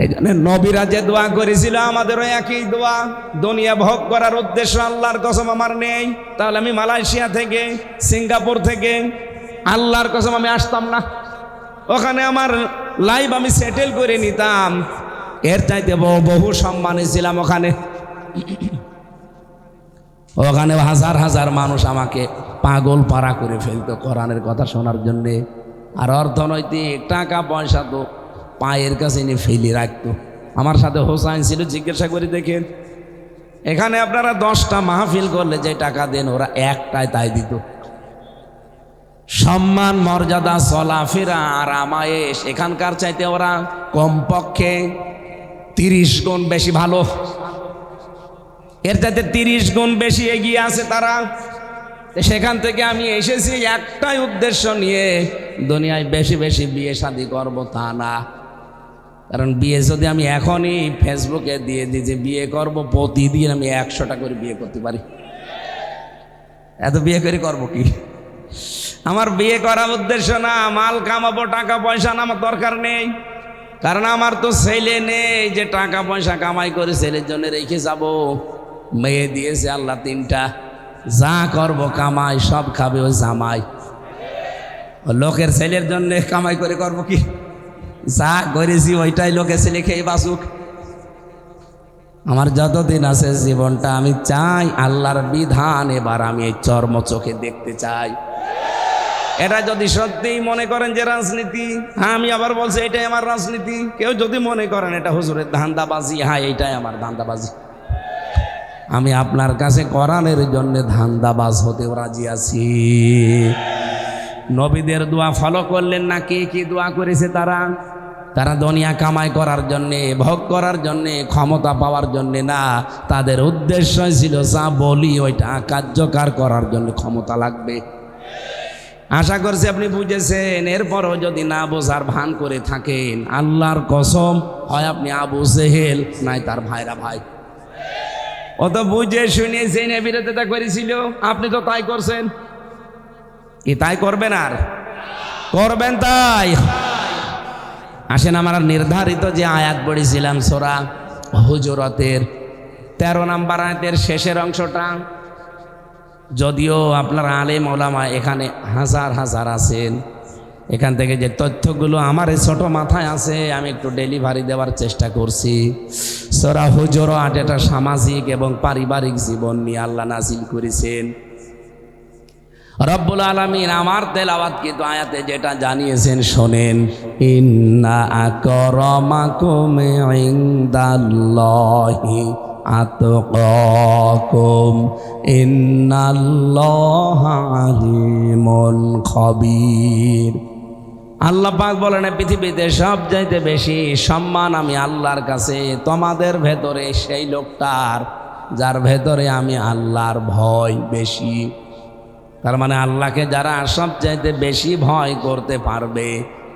এই জন্য নবীরা যে দোয়া করেছিল আমাদেরও একই দোয়া। দুনিয়া ভোগ করার উদ্দেশ্য আল্লাহর কসম আমার নেই, তাহলে আমি মালয়েশিয়া থেকে, সিঙ্গাপুর থেকে আল্লাহর কসম আমি আসতাম না। ওখানে আমার লাইফ আমি সেটেল করে নিতাম, এর চাইতে বহু সম্মানে ছিলাম ওখানে। ওখানে হাজার হাজার মানুষ আমাকে পাগল পাড়া করে ফেলতো কোরআনের কথা শোনার জন্যে। আর অর্থনৈতিক টাকা পয়সা তো পায়ের কাছে নিয়ে ফেলে রাখতো। আমার সাথে হোসাইন ছিল, জিজ্ঞাসা করে দেখেন, এখানে আপনারা 10টা মাহফিল করলে যে টাকা দেন ওরা একটাই তাই দিত। সম্মান, মর্যাদা, চলাফেরা আর আমায়েশ এখানকার চাইতে ওরা কমপক্ষে 30 গুণ বেশি ভালো। এর চাইতে 30 গুণ বেশি এগিয়ে আছে তারা। সেখান থেকে আমি এসেছি একটাই উদ্দেশ্য নিয়ে, দুনিয়ায় বেশি বেশি বিয়ে শাদী করবো তা না। কারণ বিয়ে যদি আমি এখনই ফেসবুকে দিয়ে দিই যে বিয়ে করব, প্রতিদিন আমি 100টা করে বিয়ে করতে পারি। এত বিয়ে করে করবো কি? আমার বিয়ে করার উদ্দেশ্য না, মাল কামাবো, টাকা পয়সা না আমার দরকার নেই। কারণ আমার তো ছেলে নেই যে টাকা পয়সা কামাই করে ছেলের জন্য রেখে যাব। মেয়ে দিয়েছে আল্লাহ 3টা, যা করব কামাই সব খাবে ওই জামাই। লোকের ছেলের জন্য কামাই করে করব কি? যা করেছি ওইটাই লোকের ছেলে খেয়ে বাঁচুক। আমার যতদিন আছে জীবনটা আমি চাই আল্লাহর বিধান এবার আমি এই চর্ম চোখে দেখতে চাই। এটা যদি সত্যিই মনে করেন যে রাজনীতি, হ্যাঁ আমি আবার বলছি এটাই আমার রাজনীতি। কেউ যদি মনে করেন এটা হুজুরের ধান্দাবাজি, হ্যাঁ এইটাই আমার ধান্দাবাজি। আমি আপনার কাছে কোরআনের জন্য ধান্দাবাজ হতে রাজি আছি। নবীদের দোয়া ফলো করলেন না? কে কি দোয়া করেছে তারা? তারা দুনিয়া কামাই করার জন্যে, ভোগ করার জন্যে, ক্ষমতা পাওয়ার জন্যে না। তাদের উদ্দেশ্য ছিল যা বলি ওইটা কার্যকর করার জন্য ক্ষমতা লাগবে। আশা করছি আপনি বুঝেছেন। এরপরও যদি না বোঝার ভান করে থাকেন, আল্লাহর কসম, হয় আপনি আবু জেহেল নাই তার ভাইরা ভাই। ও তো বুঝে শুনে জেনে বিরোধিতা করেছিল, আপনি তো তাই করছেন। কি তাই করবেন? আর করবেন তাই? আসেন আমরা নির্ধারিত যে আয়াত পড়েছিলাম সূরা হুজুরাতের 13 নম্বর আয়াতের শেষের অংশটা, যদিও আপনার আলেম ওলামা এখানে হাজার হাজার আছেন, এখান থেকে যে তথ্যগুলো আমার এই ছোট মাথায় আছে আমি একটু ডেলিভারি দেওয়ার চেষ্টা করছি। সূরা হুজুরাত এটা সামাজিক এবং পারিবারিক জীবন নিয়ে আল্লাহ নাযিল করেছেন। রব্বুল আলামিন আমার তেলাওয়াত কিন্তু আয়াতে যেটা জানিয়েছেন শোনেন, ইন্না আকরামাকুম ইনদাল্লাহি আতকাকুম ইন্নাল্লাহা আলিমুন খবীর। আল্লাহ পাক বলেন পৃথিবীতে সব চাইতে বেশি সম্মান আমি আল্লাহর কাছে তোমাদের ভেতরে সেই লোকটার যার ভেতরে আমি আল্লাহর ভয় বেশি। তার মানে আল্লাহকে যারা সবচাইতে বেশি ভয় করতে পারবে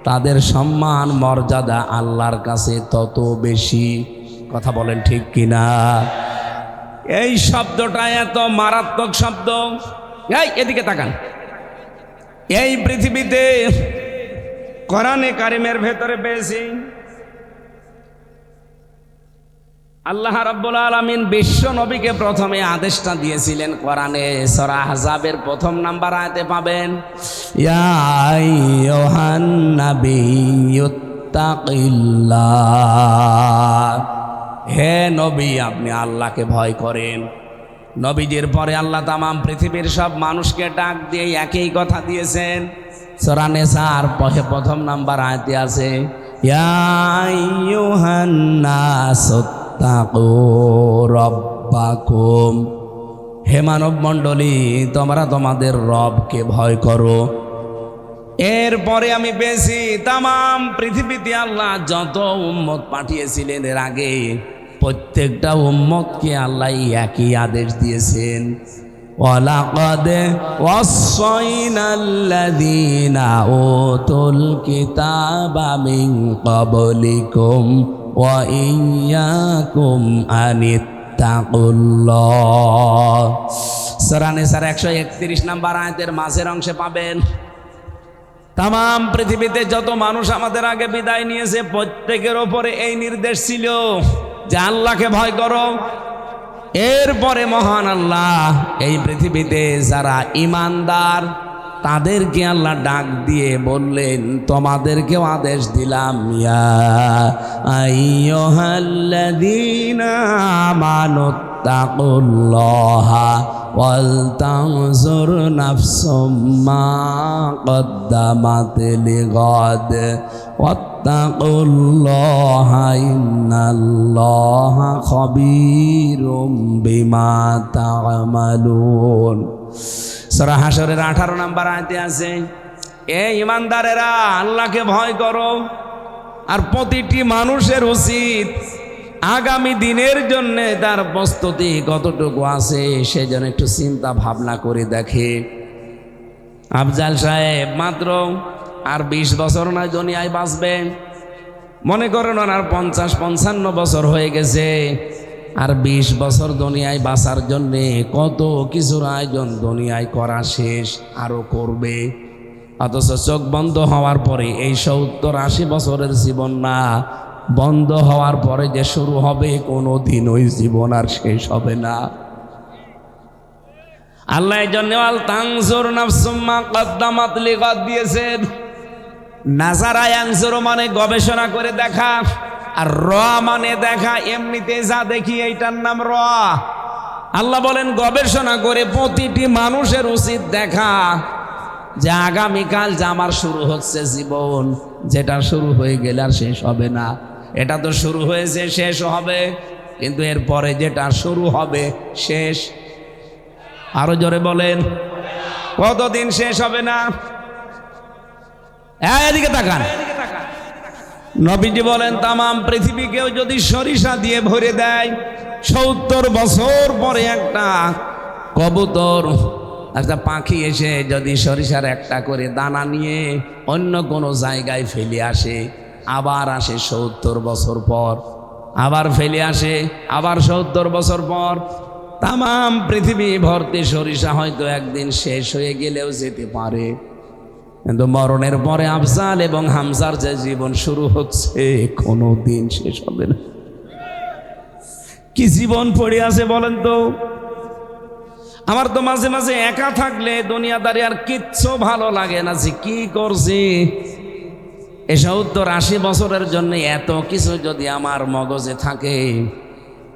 তাদের সম্মান মর্যাদা আল্লাহর কাছে তত বেশি। কথা বলেন ঠিক কিনা? এই শব্দটা এত মারাত্মক শব্দ। এই এদিকে তাকান। এই পৃথিবীতে কোরআনে কারিমের ভেতরে পেয়েছি আল্লাহ রাব্বুল আলামিন বিশ্ব নবীকে প্রথমে আদেশটা দিয়েছিলেন কোরআনে। সূরা আহজাবের 1 নম্বর আয়াতে পাবেন, ইয়া আইয়ুহান নাবিয়্যুত্তাকিল্লাহ, হে নবী আপনি আল্লাহকে ভয় করেন। নবীজির পরে আল্লাহ তামাম পৃথিবীর সব মানুষকে ডাক দিয়ে একই কথা দিয়েছেন। সূরা নিসার 1 নম্বর আয়াতে আছে, ইয়া আইয়ুহান নাসু তাকু রব্বাকুম, হে মানব মণ্ডলী তোমরা তোমাদের রবকে ভয় করো। এরপরে আমি পেয়েছি তামাম পৃথিবীতে আল্লাহ যত উম্মত পাঠিয়েছিলেন এর আগে প্রত্যেকটা উম্মতকে আল্লাহ একই আদেশ দিয়েছেন, ওয়ালাকাদ ওয়াসাইনাল্লাযীনা উতুল কিতাবা মিন ক্বাবলিকুম ওয়া ইয়্যাকুম আনিত্তাকুল্লাহ। সূরা নিসার 131 নম্বর আয়াতের মাঝের অংশে পাবেন তামাম পৃথিবীতে যত মানুষ আমাদের আগে বিদায় নিয়েছে প্রত্যেকের ওপরে এই নির্দেশ ছিল যে আল্লাহকে ভয় করো। এরপরে মহান আল্লাহ এই পৃথিবীতে যারা ঈমানদার তাদেরকে আল্লাহ ডাক দিয়ে বললেন তোমাদেরকেও আদেশ দিলাম, ইয়া আইয়ুহাল্লাযীনা আমানুত্তাকুল্লাহা ওয়াল তানজুর নাফসুম মা কদ্দামাত লিগাদ ওয়াত্তাকুল্লাহা ইন্নাল্লাহা খবীরুম বিমা তা'মালুন। সূরা হাশরের 18 নম্বর আয়াতে আছে, এ ঈমানদারেরা আল্লাহকে ভয় করো। আর প্রতিটি মানুষের উচিত আগামী দিনের জন্য তার প্রস্তুতি কতটুকু আছে সে যেন একটু চিন্তা ভাবনা করে দেখে। আফজাল সাহেব মাত্র আর 20 বছর নয় দুনিয়ায় বাঁচবে। মনে করেন ওনার 50-55 বছর হয়ে গেছে, আর 20 বছর দুনিয়ায় বাঁচার জন্যে কত কিছুর আয়োজন দুনিয়ায় করা শেষ, আরো করবে। অথচ চোখ বন্ধ হওয়ার পরে এই 70-80 বছরের জীবন না, বন্ধ হওয়ার পরে যে শুরু হবে কোনো দিন ওই জীবন আর শেষ হবে না। আল্লাহ এই জন্য আল তানজুর নাফসুম মা কদ্দামাত লিগাদ দিয়েছেন। নাজারা ইয়ানজুরু মানে গবেষণা করে দেখা, আর র মানে দেখা। এমনিতে যা দেখি এইটার নাম র। আল্লাহ বলেন গবেষণা করে প্রতিটি মানুষের উচিত দেখা যে আগামীকাল যে আমার শুরু হচ্ছে জীবন, যেটা শুরু হয়ে গেলে আর শেষ হবে না। এটা তো শুরু হয়েছে, শেষ হবে, কিন্তু এরপরে যেটা শুরু হবে শেষ। আরো জোরে বলেন, কতদিন শেষ হবে না? এদিকে তাকান। নবীজি বলেন তামাম পৃথিবীকেও যদি সরিষা দিয়ে ভরে দেয়, 70 বছর পরে একটা কবুতর, একটা পাখি এসে যদি সরিষার একটা করে দানা নিয়ে অন্য কোনো জায়গায় ফেলে আসে, আবার আসে 70 বছর পর, আবার ফেলে আসে, আবার 70 বছর পর, তামাম পৃথিবী ভর্তি সরিষা হয়তো একদিন শেষ হয়ে গেলেও যেতে পারে, কিন্তু মরণের পরে আফজাল এবং হামজার যে জীবন শুরু হচ্ছে কোনো দিন শেষ হবে না। কি জীবন পড়ে আছে বলেন তো? আমার তো মাঝে মাঝে একা থাকলে দুনিয়াদারি আর কিচ্ছু ভালো লাগে না, যে কি করছি। 70-80 বছরের জন্য এত কিছু যদি আমার মগজে থাকে,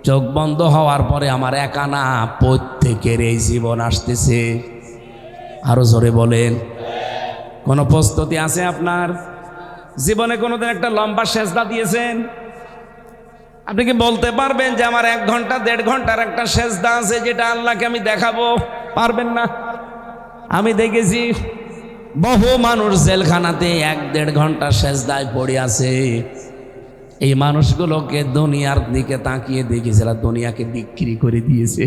চোখ বন্ধ হওয়ার পরে আমার একা না, প্রত্যেকের এই জীবন আসতেছে। আরো জোরে বলেন, কোনো প্রস্তুতি আছে আপনার জীবনে? কোনোদিন একটা লম্বা সেজদা দিয়েছেন? আপনি কি বলতে পারবেন যে আমার 1 ঘন্টা 1.5 ঘন্টার একটা সেজদা আছে যেটা আল্লাহকে আমি দেখাবো? পারবেন না। আমি দেখেছি বহু মানুষ জেলখানাতে 1-1.5 ঘন্টা সেজদায় পড়ে আছে। এই মানুষগুলোকে দুনিয়ার দিকে তাকিয়ে দেখেছিল, দুনিয়াকে বিক্রি করে দিয়েছে।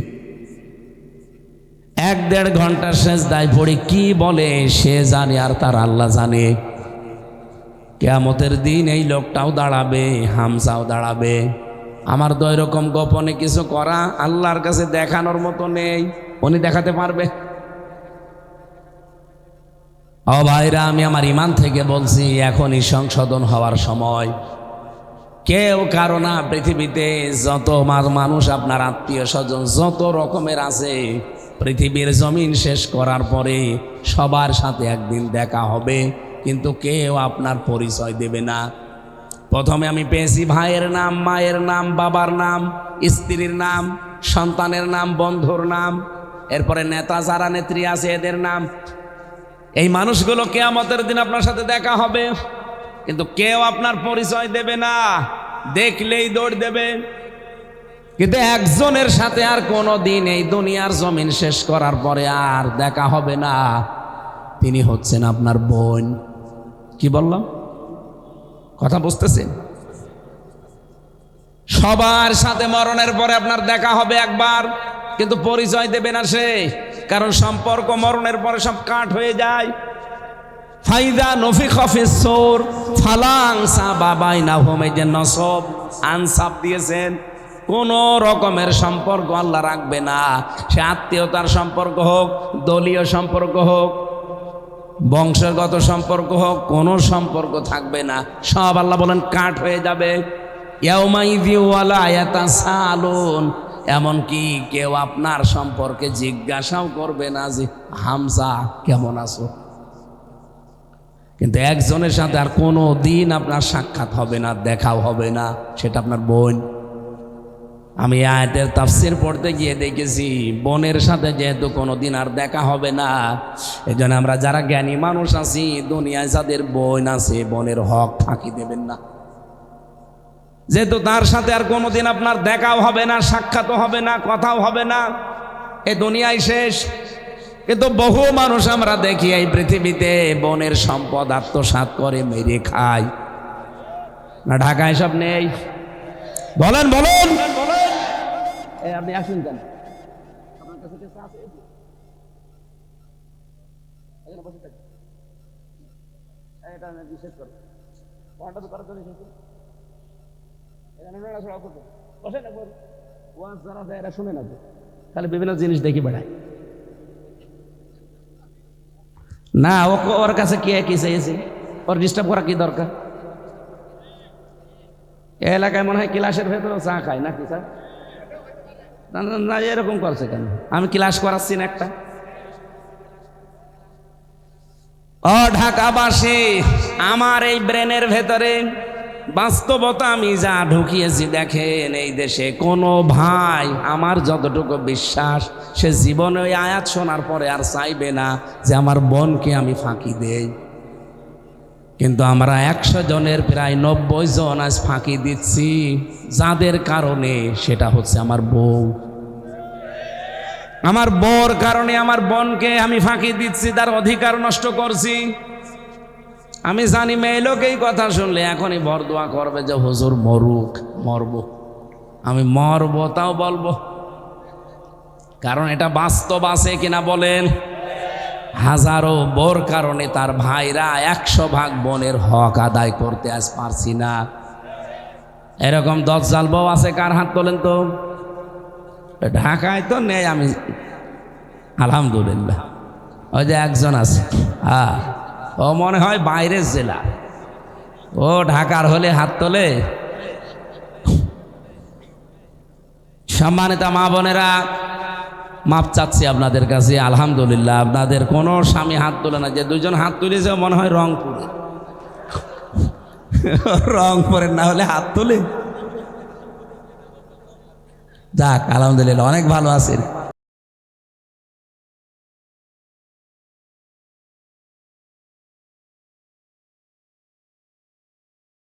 1-1.5 ঘন্টা সেজদায় পড়ে কি বলে সে জানে, আর তার আল্লাহ জানে। কিয়ামতের দিন এই লোকটাও দাঁড়াবে, হামজাও দাঁড়াবে। আমার তো এরকম গোপনে কিছু করা আল্লাহর কাছে দেখানোর মতো নেই, উনি দেখাতে পারবে। ও ভাইরা, আমি আমার ইমান থেকে বলছি, এখনই সংশোধন হওয়ার সময়। কেউ কারো না, পৃথিবীতে যত মানুষ আপনার আত্মীয় স্বজন যত রকমের আছে, পৃথিবীর জমিন শেষ করার পরে সবার সাথে একদিন দেখা হবে, কিন্তু কেউ আপনার পরিচয় দেবে না। প্রথমে আমি পেয়েছি ভাইয়ের নাম, মায়ের নাম, বাবার নাম, স্ত্রীর নাম, সন্তানের নাম, বন্ধুর নাম, এরপরে নেতা যারা নেত্রী আছে এদের নাম। এই মানুষগুলো কিয়ামতের দিন আপনার সাথে দেখা হবে, কিন্তু কেউ আপনার পরিচয় দেবে না, দেখলেই দৌড় দেবে। কিন্তু একজনের সাথে আর কোনো দিন এই দুনিয়ার জমিন শেষ করার পরে আর দেখা হবে না, তিনি হচ্ছেন আপনার বোন। কি বললাম? কথা বুঝতেছেন? সবার সাথে মরণের পরে আপনার দেখা হবে একবার, কিন্তু পরিচয় দেবে না সে, কারণ সম্পর্ক মরণের পরে সব কাট হয়ে যায়। ফাইদা নফিখা ফিস-সূর ফালা আনসাবা বাইনাহুম, এই যে নসব আনসাব দিয়েছেন, কোন রকমের সম্পর্ক আল্লাহ রাখবে না। সে আত্মীয়তার সম্পর্ক হোক, দলীয় সম্পর্ক হোক, বংশগত সম্পর্ক হোক, কোনো সম্পর্ক থাকবে না, সব আল্লাহ বলেন কাট হয়ে যাবে। ইয়াউমাইযি ওয়ালা ইয়াতাসালুন, এমনকি কেউ আপনার সম্পর্কে জিজ্ঞাসাও করবে না যে হামজা কেমন আছো। কিন্তু একজনের সাথে আর কোনো দিন আপনার সাক্ষাৎ হবে না, দেখাও হবে না, সেটা আপনার বোন। আমি আয়াতের তাফসীর পড়তে গিয়ে দেখেছি বোনের সাথে যেহেতু কোনো দিন আর দেখা হবে না, এই জন্য আমরা যারা জ্ঞানী মানুষ আছি, দুনিয়ায় যাদের বোন আছে, বোনের হক ফাঁকি দেবেন না। যেহেতু তার সাথে আর কোনোদিন আপনার দেখাও হবে না, সাক্ষাৎও হবে না, কথাও হবে না, এই দুনিয়ায় শেষ। কিন্তু বহু মানুষ আমরা দেখি এই পৃথিবীতে বোনের সম্পদ আত্মসাৎ করে মেরে খায় না। ঢাকায় সব নেই? বলেন বলেন। আপনি আসুন কেন? আপনার কাছে কিছু আছে? এখানে বসে থাকুন। এটা বিশেষ করে কোনটা তো করার জন্য এসেছি। এখানে নড়াচড়া করবো, বসে না বল। ওয়াজ যারা দেয় এরা শুনে না তো, তাহলে বিভিন্ন জিনিস দেখি বেড়ায় না। ওর কাছে কি কি চাইছে? ওর ডিস্টার্ব করা কি দরকার? এ এলাকায় মনে হয় ক্লাসের ভেতরেও চা খায় নাকি স্যার? না না না, এরকম করছে কেন? আমি ক্লাস করাচ্ছি না একটা। ও ঢাকাবাসী, আমার এই ব্রেনের ভেতরে বাস্তবতা আমি যা ঢুকিয়েছি দেখেন, এই দেশে কোনো ভাই আমার যতটুকু বিশ্বাস সে জীবনে ওই আয়াত শোনার পরে আর চাইবে না যে আমার বোনকে আমি ফাঁকি দেই। কিন্তু আমরা 100 জনের প্রায় 90 জন আজ ফাঁকি দিচ্ছি, যাদের কারণে সেটা হচ্ছে আমার বউ। আমার বউর কারণে আমার বোনকে আমি ফাঁকি দিচ্ছি, তার অধিকার নষ্ট করছি। আমি জানি মেয়ে লোক এই কথা শুনলে এখনই বরদোয়া করবে যে হুজুর মরুক, মরবো। আমি মরবো তাও বলবো, কারণ এটা বাস্তব আছে কিনা বলেন। হাজারো বোর কারণে তার ভাইরা 100 ভাগ বোনের হক আদায় করতে আজ পারছি না। এরকম 10 জাল বউ আছে, কার হাত তোলেন তো? ঢাকায় তো নেই, আমি আলহামদুলিল্লাহ। ওই যে একজন আছে, হ্যাঁ, ও মনে হয় বাইরের জেলা, ও ঢাকার হলে হাত তোলে। সম্মানিত মা বোনেরা, মাপ চাচ্ছি আপনাদের কাছে, আলহামদুলিল্লাহ। আপনাদের কোনো স্বামী হাত তোলে না, যে 2 জন হাত তুলেছে মনে হয় রংপুরে। রংপুরের না হলে হাত তোলে? যাক আলহামদুলিল্লাহ, অনেক ভালো আছেন।